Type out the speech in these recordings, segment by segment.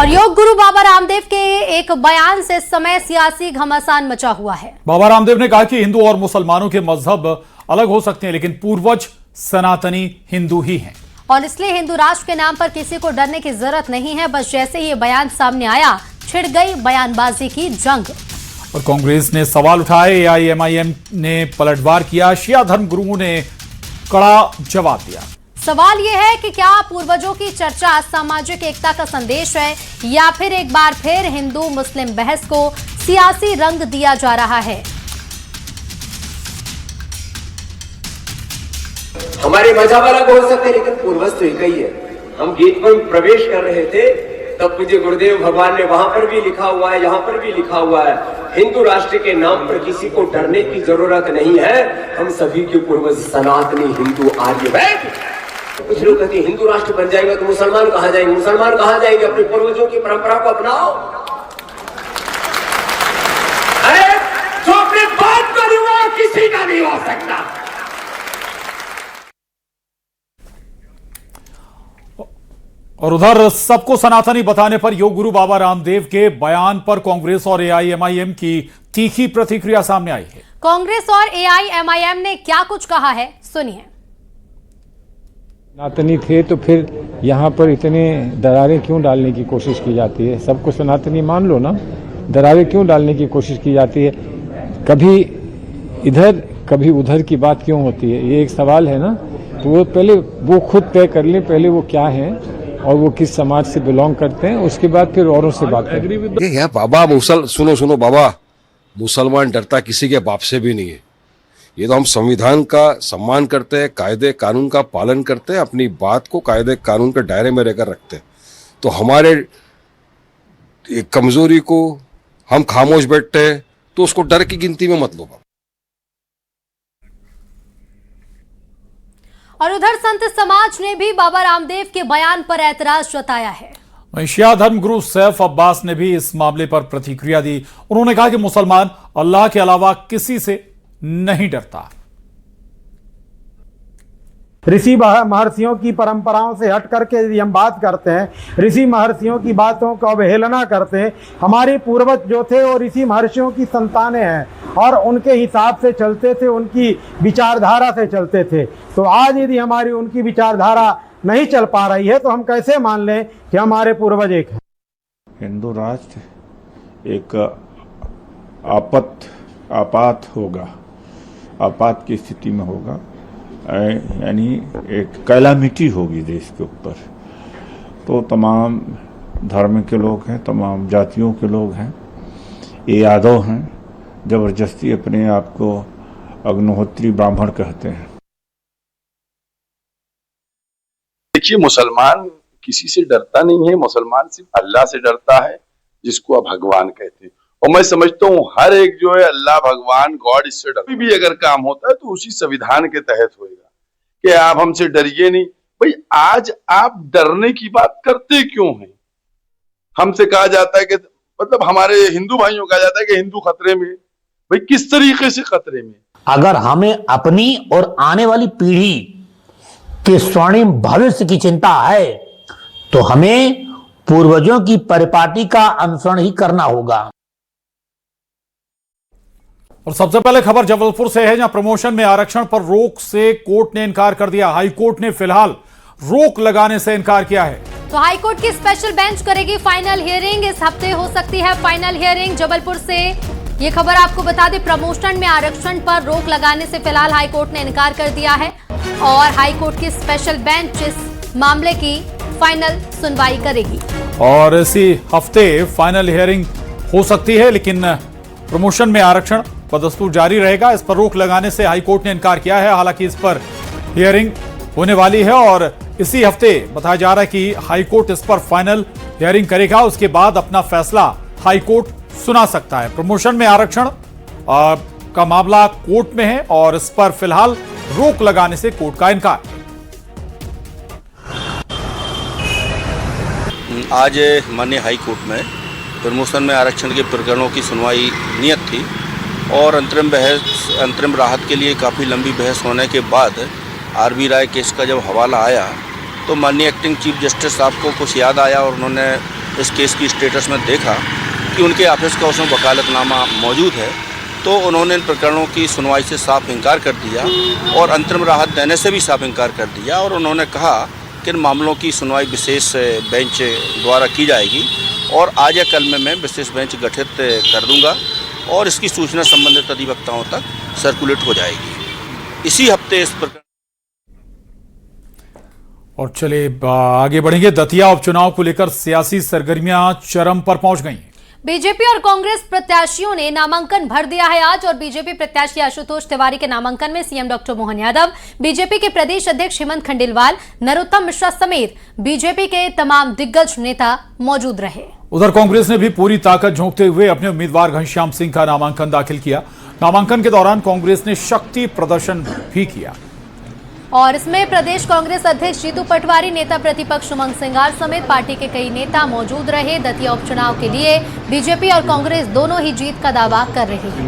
और योग गुरु बाबा रामदेव के एक बयान से इस समय सियासी घमासान मचा हुआ है। बाबा रामदेव ने कहा कि हिंदू और मुसलमानों के मजहब अलग हो सकते हैं, लेकिन पूर्वज सनातनी हिंदू ही हैं। और इसलिए हिंदू राष्ट्र के नाम पर किसी को डरने की जरूरत नहीं है। बस जैसे ही ये बयान सामने आया, छिड़ गई बयानबाजी की जंग। और कांग्रेस ने सवाल उठाए, एआईएमआईएम ने पलटवार किया, शिया धर्म गुरुओं ने कड़ा जवाब दिया। सवाल यह है कि क्या पूर्वजों की चर्चा सामाजिक एकता का संदेश है या फिर एक बार फिर हिंदू मुस्लिम बहस को सियासी रंग दिया जा रहा है। हमारे मजहब अलग हो सकते हैं, लेकिन पूर्वज तो एक ही है। हम गीत में प्रवेश कर रहे थे तब मुझे गुरुदेव भगवान ने वहां पर भी लिखा हुआ है, यहाँ पर भी लिखा हुआ है, हिंदू राष्ट्र के नाम पर किसी को डरने की जरूरत नहीं है। हम सभी के पूर्वज सनातनी हिंदू आर्य। कुछ लोग कहते हैं हिंदू राष्ट्र बन जाएगा तो मुसलमान कहां जाएंगे, मुसलमान कहां जाएंगे, अपने पूर्वजों की परंपरा को अपनाओ। अरे जो अपने बाप का नहीं हुआ किसी का नहीं हो सकता। और उधर सबको सनातनी बताने पर योग गुरु बाबा रामदेव के बयान पर कांग्रेस और एआईएमआईएम की तीखी प्रतिक्रिया सामने आई है। कांग्रेस और एआईएमआईएम ने क्या कुछ कहा है, सुनिए। सनातनी थे तो फिर यहाँ पर इतने दरारें क्यों डालने की कोशिश की जाती है? सबको सनातनी मान लो ना, दरारें क्यों डालने की कोशिश की जाती है? कभी इधर कभी उधर की बात क्यों होती है? ये एक सवाल है ना। तो वो पहले वो खुद तय कर लें, पहले वो क्या हैं और वो किस समाज से बिलोंग करते हैं, उसके बाद फिर औरों से बात करें। ये बाबा सुनो बाबा, मुसलमान डरता किसी के बाप से भी नहीं है। ये तो हम संविधान का सम्मान करते हैं, कायदे कानून का पालन करते हैं, अपनी बात को कायदे कानून के दायरे में रहकर रखते हैं। तो हमारे कमजोरी को हम खामोश बैठते हैं तो उसको डर की गिनती में मत लो। और उधर संत समाज ने भी बाबा रामदेव के बयान पर ऐतराज जताया है। शिया धर्म गुरु सैफ अब्बास ने भी इस मामले पर प्रतिक्रिया दी। उन्होंने कहा कि मुसलमान अल्लाह के अलावा किसी से नहीं डरता। ऋषि महर्षियों की परंपराओं से हट करके यदि हम बात करते हैं, ऋषि महर्षियों की बातों को अवहेलना करते हैं, हमारे पूर्वज जो थे वो ऋषि महर्षियों की संतानें हैं और उनके हिसाब से चलते थे, उनकी विचारधारा से चलते थे। तो आज यदि हमारी उनकी विचारधारा नहीं चल पा रही है तो हम कैसे मान लें कि हमारे पूर्वज एक हैं? हिंदू राष्ट्र एक आपात होगा, आपात की स्थिति में होगा, यानी एक कैलामिटी होगी देश के ऊपर। तो तमाम धर्म के लोग हैं, तमाम जातियों के लोग हैं, ये यादव हैं, जबरदस्ती अपने आप को अग्निहोत्री ब्राह्मण कहते हैं। देखिए, मुसलमान किसी से डरता नहीं है, मुसलमान सिर्फ अल्लाह से डरता है, जिसको आप भगवान कहते हैं। और मैं समझता हूँ हर एक जो है अल्लाह भगवान गॉड इससे डर भी अगर काम होता है तो उसी संविधान के तहत होएगा कि आप हमसे डरिए नहीं। भाई आज आप डरने की बात करते क्यों हैं? हमसे कहा जाता है कि मतलब हमारे हिंदू भाइयों कहा जाता है कि हिंदू खतरे में। भाई किस तरीके से खतरे में? अगर हमें अपनी और आने वाली पीढ़ी के स्वर्णिम भविष्य की चिंता है तो हमें पूर्वजों की परिपाटी का अनुसरण ही करना होगा। और सबसे पहले खबर जबलपुर से है, जहां प्रमोशन में आरक्षण पर रोक से कोर्ट ने इनकार कर दिया। हाईकोर्ट ने फिलहाल रोक लगाने से इनकार किया है। तो हाईकोर्ट की स्पेशल बेंच करेगी फाइनल हियरिंग। इस हफ्ते हो सकती है फाइनल हियरिंग। जबलपुर से ये खबर आपको बता दें, प्रमोशन में आरक्षण पर रोक लगाने से फिलहाल हाईकोर्ट ने इनकार कर दिया है और हाईकोर्ट की स्पेशल बेंच इस मामले की फाइनल सुनवाई करेगी। और इसी हफ्ते फाइनल हियरिंग हो सकती है, लेकिन प्रमोशन में आरक्षण बदस्तूर जारी रहेगा। इस पर रोक लगाने से हाईकोर्ट ने इनकार किया है। हालांकि इस पर हियरिंग होने वाली है और इसी हफ्ते बताया जा रहा है कि हाईकोर्ट इस पर फाइनल हियरिंग करेगा। उसके बाद अपना फैसला हाईकोर्ट सुना सकता है। प्रमोशन में आरक्षण का मामला कोर्ट में है और इस पर फिलहाल रोक लगाने से कोर्ट का इनकार। आज माननीय हाईकोर्ट में प्रमोशन में आरक्षण के प्रकरणों की सुनवाई नियत थी और अंतरिम राहत के लिए काफ़ी लंबी बहस होने के बाद आरबी राय केस का जब हवाला आया तो माननीय एक्टिंग चीफ जस्टिस साहब को कुछ याद आया और उन्होंने इस केस की स्टेटस में देखा कि उनके ऑफिस का उसमें वकालतनामा मौजूद है, तो उन्होंने इन प्रकरणों की सुनवाई से साफ इनकार कर दिया और अंतरिम राहत देने से भी साफ इनकार कर दिया। और उन्होंने कहा कि इन मामलों की सुनवाई विशेष बेंच द्वारा की जाएगी और आज या कल में मैं विशेष बेंच गठित कर दूंगा और इसकी सूचना संबंधित अधिवक्ताओं तक सर्कुलेट हो जाएगी। इसी हफ्ते इस प्रकरण। और चले आगे बढ़ेंगे। दतिया उपचुनाव को लेकर सियासी सरगर्मियां चरम पर पहुंच गई। बीजेपी और कांग्रेस प्रत्याशियों ने नामांकन भर दिया है आज, और बीजेपी प्रत्याशी आशुतोष तिवारी के नामांकन में CM doctor Mohan Yadav, BJP के प्रदेश अध्यक्ष हेमंत खंडेलवाल, नरोत्तम मिश्रा समेत बीजेपी के तमाम दिग्गज नेता मौजूद रहे। उधर कांग्रेस ने भी पूरी ताकत झोंकते हुए अपने उम्मीदवार घनश्याम सिंह का नामांकन दाखिल किया। नामांकन के दौरान कांग्रेस ने शक्ति प्रदर्शन भी किया और इसमें प्रदेश कांग्रेस अध्यक्ष जीतू पटवारी, नेता प्रतिपक्ष उमंग सिंघार समेत पार्टी के कई नेता मौजूद रहे। दतिया उपचुनाव के लिए बीजेपी और कांग्रेस दोनों ही जीत का दावा कर रही है।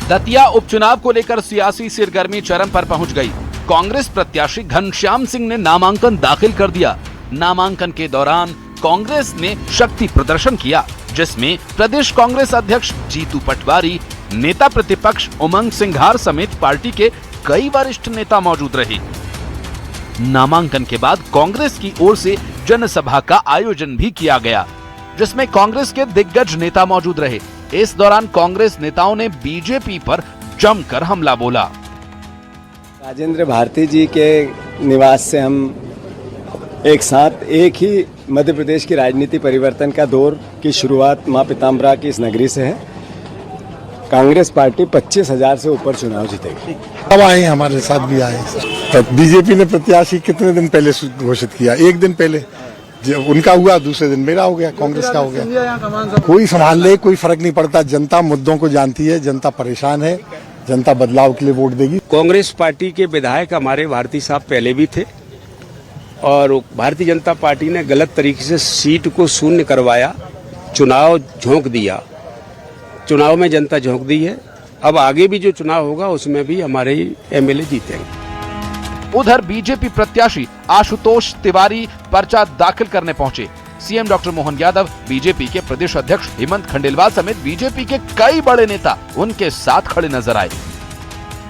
दतिया उपचुनाव को लेकर सियासी सरगर्मी चरम पर पहुंच गई। कांग्रेस प्रत्याशी घनश्याम सिंह ने नामांकन दाखिल कर दिया। नामांकन के दौरान कांग्रेस ने शक्ति प्रदर्शन किया, जिसमें प्रदेश कांग्रेस अध्यक्ष जीतू पटवारी, नेता प्रतिपक्ष उमंग सिंघार समेत पार्टी के कई वरिष्ठ नेता मौजूद रहे। नामांकन के बाद कांग्रेस की ओर से जनसभा का आयोजन भी किया गया, जिसमें कांग्रेस के दिग्गज नेता मौजूद रहे। इस दौरान कांग्रेस नेताओं ने बीजेपी पर जमकर हमला बोला। राजेंद्र भारती जी के निवास से हम एक साथ एक ही मध्य प्रदेश की राजनीति परिवर्तन का दौर की शुरुआत मां पीताम्बरा की इस नगरी से है। कांग्रेस पार्टी 25,000 से ऊपर चुनाव जीतेगी। अब आए, हमारे साथ भी आए। बीजेपी ने प्रत्याशी कितने दिन पहले घोषित किया? एक दिन पहले उनका हुआ, दूसरे दिन मेरा हो गया, कांग्रेस का हो गया। कोई संभाल ले, कोई फर्क नहीं पड़ता। जनता मुद्दों को जानती है, जनता परेशान है, जनता बदलाव के लिए वोट देगी। कांग्रेस पार्टी के विधायक हमारे भारती साहब पहले भी थे और भारतीय जनता पार्टी ने गलत तरीके से सीट को शून्य करवाया, चुनाव झोंक दिया। चुनाव में जनता झोंक दी है। अब आगे भी जो चुनाव होगा उसमें भी हमारे एमएलए जीतेंगे। उधर बीजेपी प्रत्याशी आशुतोष तिवारी पर्चा दाखिल करने पहुंचे। CM doctor Mohan Yadav, BJP के प्रदेश अध्यक्ष हेमंत खंडेलवाल समेत बीजेपी के कई बड़े नेता उनके साथ खड़े नजर आए।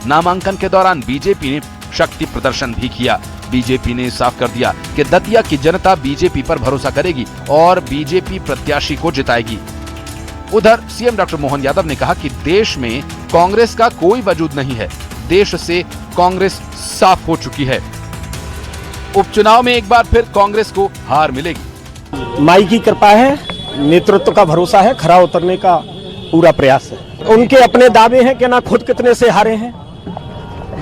नामांकन के दौरान बीजेपी ने शक्ति प्रदर्शन भी किया। बीजेपी ने साफ कर दिया कि दतिया की जनता बीजेपी पर भरोसा करेगी और बीजेपी प्रत्याशी को जिताएगी। उधर सीएम डॉक्टर मोहन यादव ने कहा कि देश में कांग्रेस का कोई वजूद नहीं है, देश से कांग्रेस साफ हो चुकी है। उपचुनाव में एक बार फिर कांग्रेस को हार मिलेगी। माई की कृपा है, नेतृत्व का भरोसा है, खरा उतरने का पूरा प्रयास है। उनके अपने दावे हैं कि ना खुद कितने से हारे हैं,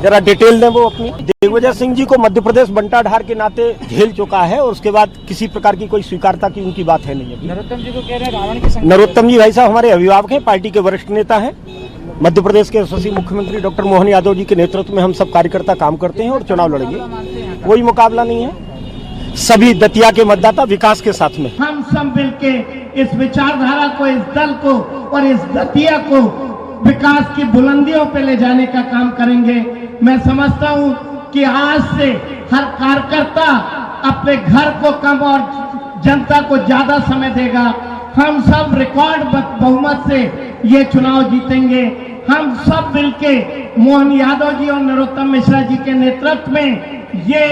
जरा डिटेल दें वो अपनी। दिग्विजय सिंह जी को मध्य प्रदेश बंटा ढार के नाते झेल चुका है और उसके बाद किसी प्रकार की कोई स्वीकारता की उनकी बात है नहीं। नरोत्तम जी को कह रहे हैं रावण की संख्या। नरोत्तम जी भाई साहब हमारे अभिभावक हैं, पार्टी के वरिष्ठ नेता हैं। मध्य प्रदेश के यशस्वी मुख्यमंत्री डॉक्टर मोहन यादव जी के नेतृत्व में हम सब कार्यकर्ता काम करते हैं और चुनाव लड़ेंगे। कोई मुकाबला नहीं है, सभी दतिया के मतदाता विकास के साथ में। हम सब मिलके इस विचारधारा को, इस दल को और इस दतिया को विकास की बुलंदियों पे ले जाने का काम करेंगे। मैं समझता हूं कि आज से हर कार्यकर्ता अपने घर को कम और जनता को ज्यादा समय देगा। हम सब रिकॉर्ड बहुमत से ये चुनाव जीतेंगे। हम सब मिलके मोहन यादव जी और नरोत्तम मिश्रा जी के नेतृत्व में ये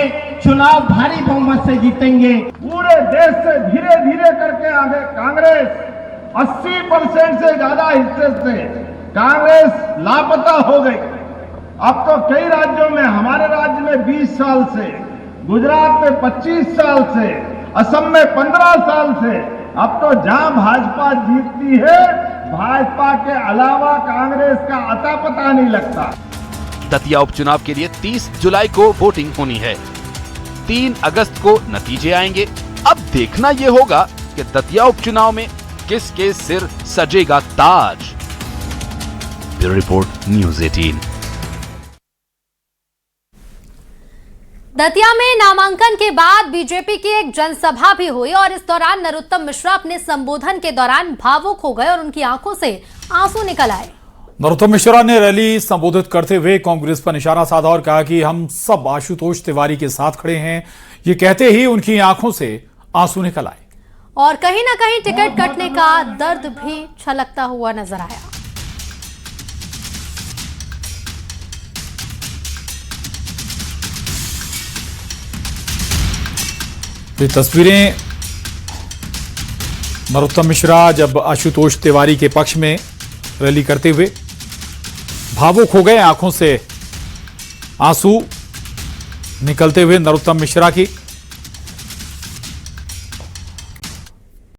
चुनाव भारी बहुमत से जीतेंगे। पूरे देश से धीरे धीरे करके आगे कांग्रेस 80% से ज्यादा हिस्से से कांग्रेस लापता हो गई। अब तो कई राज्यों में, हमारे राज्य में 20 साल से, गुजरात में 25 साल से, असम में 15 साल से, अब तो जहां भाजपा जीतती है भाजपा के अलावा कांग्रेस का अता पता नहीं लगता। दतिया उपचुनाव के लिए 30 जुलाई को वोटिंग होनी है। 3 अगस्त को नतीजे आएंगे। अब देखना यह होगा कि दतिया उपचुनाव में किसके सिर सजेगा ताज। Bureau report, news 18। दतिया में नामांकन के बाद बीजेपी की एक जनसभा भी हुई और इस दौरान नरोत्तम मिश्रा अपने संबोधन के दौरान भावुक हो गए और उनकी आंखों से आंसू निकल आए। नरोत्तम मिश्रा ने रैली संबोधित करते हुए कांग्रेस पर निशाना साधा और कहा कि हम सब आशुतोष तिवारी के साथ खड़े हैं। ये कहते ही उनकी आंखों से आंसू निकल आए और कहीं ना कहीं टिकट कटने का दर्द भी छलकता हुआ नजर आया। ये तस्वीरें नरोत्तम मिश्रा जब आशुतोष तिवारी के पक्ष में रैली करते हुए भावुक हो गए, आंखों से आंसू निकलते हुए नरोत्तम मिश्रा की।